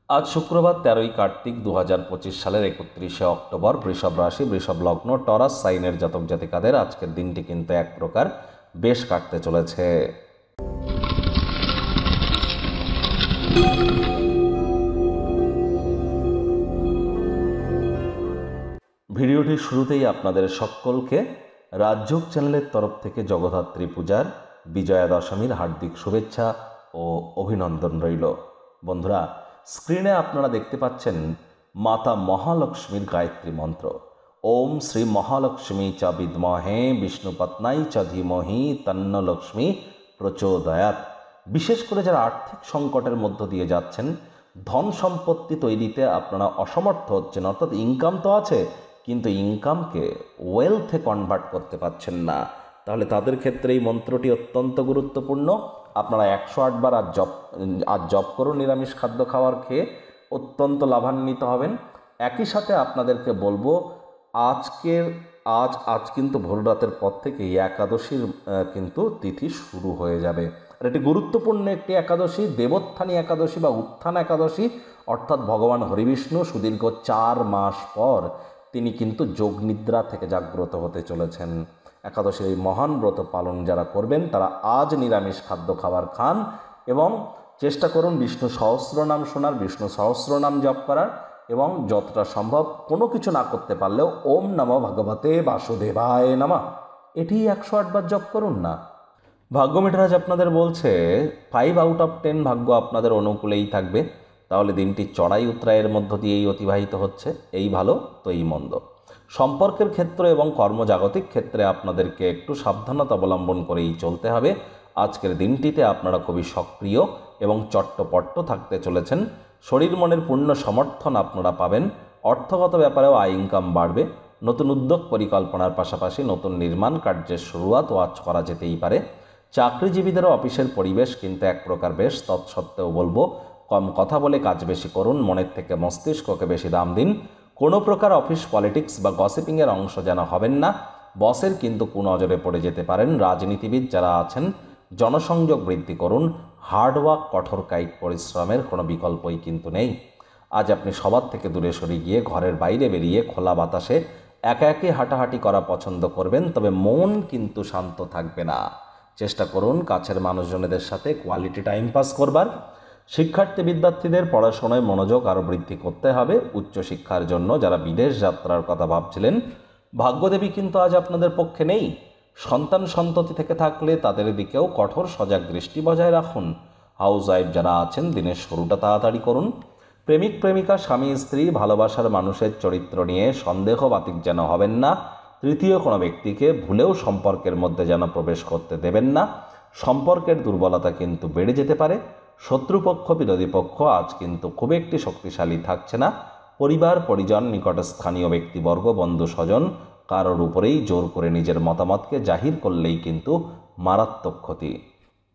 আজ শুক্রবার 13ই কার্তিক 2025 সালের 31শে অক্টোবর। বৃষভ রাশি, বৃষভ লগ্ন, টরাস সাইনের জাতক জাতিকাদের আজকের দিনটি কিন্তু এক প্রকার বেশ কাটতে চলেছে। ভিডিওটির শুরুতেই আপনাদের সকলকে রাজযোগ চ্যানেলের তরফ থেকে জগদ্ধাত্রী পূজার বিজয়া দশমীর হার্দিক শুভেচ্ছা ও অভিনন্দন রইল। বন্ধুরা, স্ক্রিনে আপনারা দেখতে পাচ্ছেন মাতা মহালক্ষ্মীর গায়ত্রী মন্ত্র। ওম শ্রী মহালক্ষ্মী চ বিদ্মহে বিষ্ণুপত্নাই চ ধীমহি তন্ন লক্ষ্মী প্রচোদয়াৎ। বিশেষ করে যারা আর্থিক সংকটের মধ্য দিয়ে যাচ্ছেন, ধন সম্পত্তি তৈরিতে আপনারা অসমর্থ হচ্ছেন, অর্থাৎ ইনকাম তো আছে কিন্তু ইনকামকে ওয়েলথে কনভার্ট করতে পারছেন না, তাহলে তাদের ক্ষেত্রে এই মন্ত্রটি অত্যন্ত গুরুত্বপূর্ণ। আপনারা 108 বার আজ জপ করুন, নিরামিষ খাদ্য খাওয়ার খেয়ে অত্যন্ত লাভান্বিত হবেন। একই সাথে আপনাদেরকে বলবো আজ কিন্তু ভোর রাতের পর থেকেই একাদশীর কিন্তু তিথি শুরু হয়ে যাবে। আর এটি গুরুত্বপূর্ণ একটি একাদশী, দেবোত্থানী একাদশী বা উত্থান একাদশী, অর্থাৎ ভগবান হরিবিষ্ণু সুদীর্ঘ 4 মাস পর তিনি কিন্তু যোগনিদ্রা থেকে জাগ্রত হতে চলেছেন। একাদশীর এই মহান ব্রত পালন যারা করবেন তারা আজ নিরামিষ খাদ্য খাবার খান এবং চেষ্টা করুন বিষ্ণু সহস্রনাম শোনার, বিষ্ণু সহস্রনাম জপ করার, এবং যতটা সম্ভব কোনো কিছু না করতে পারলেও ওম নমঃ ভগবতে বাসুদেবায় নমঃ এটি 108 বার জপ করুন না। ভাগ্য মিটারাজ আপনাদের বলছে 5 আউট অফ 10 ভাগ্য আপনাদের অনুকূলেই থাকবে। তাহলে দিনটি চড়াই উতরাইয়ের মধ্য দিয়েই অতিবাহিত হচ্ছে, এই ভালো তো এই মন্দ। সম্পর্কের ক্ষেত্র এবং কর্মজাগতিক ক্ষেত্রে আপনাদেরকে একটু সাবধানতা অবলম্বন করেই চলতে হবে। আজকের দিনটিতে আপনারা খুবই সক্রিয় এবং চট্টপট্ট থাকতে চলেছেন। শরীর মনের পূর্ণ সমর্থন আপনারা পাবেন। অর্থগত ব্যাপারেও আয় ইনকাম বাড়বে। নতুন উদ্যোগ পরিকল্পনার পাশাপাশি নতুন নির্মাণ কার্যের শুরুয়াতও আজ করা যেতেই পারে। চাকরিজীবীদেরও অফিসের পরিবেশ কিন্তু এক প্রকার বেশ, তৎসত্ত্বেও বলবো কম কথা বলে কাজ বেশি করুন, মনের থেকে মস্তিষ্ককে বেশি দাম দিন। কোনো প্রকার অফিস পলিটিক্স বা গসিপিংয়ের অংশ যেন হবেন না, বসের কিন্তু কুনজরে পড়ে যেতে পারেন। রাজনীতিবিদ যারা আছেন জনসংযোগ বৃদ্ধি করুন। হার্ডওয়ার্ক, কঠোর কায়িক পরিশ্রমের কোনো বিকল্পই কিন্তু নেই। আজ আপনি সবার থেকে দূরে সরে গিয়ে ঘরের বাইরে বেরিয়ে খোলা বাতাসে একা একে হাঁটাহাঁটি করা পছন্দ করবেন, তবে মন কিন্তু শান্ত থাকবে না। চেষ্টা করুন কাছের মানুষজনদের সাথে কোয়ালিটি টাইম পাস করবার। শিক্ষার্থী বিদ্যার্থীদের পড়াশোনায় মনোযোগ আরও বৃদ্ধি করতে হবে। উচ্চশিক্ষার জন্য যারা বিদেশ যাত্রার কথা ভাবছিলেন, ভাগ্যদেবী কিন্তু আজ আপনাদের পক্ষে নেই। সন্তান সন্ততি থেকে থাকলে তাদের দিকেও কঠোর সজাগ দৃষ্টি বজায় রাখুন। হাউস ওয়াইফ যারা আছেন দিনের শুরুটা তাড়াতাড়ি করুন। প্রেমিক প্রেমিকা, স্বামী স্ত্রী, ভালোবাসার মানুষের চরিত্র নিয়ে সন্দেহবাতিক যেন হবেন না। তৃতীয় কোনো ব্যক্তিকে ভুলেও সম্পর্কের মধ্যে যেন প্রবেশ করতে দেবেন না। সম্পর্কের দুর্বলতা কিন্তু বেড়ে যেতে পারে। শত্রুপক্ষ, বিরোধী পক্ষ আজ কিন্তু খুব একটি শক্তিশালী থাকছে না। পরিবার পরিজন, নিকট স্থানীয় ব্যক্তিবর্গ, বন্ধু স্বজন কারোর উপরেই জোর করে নিজের মতামতকে জাহির করলেই কিন্তু মারাত্মক ক্ষতি।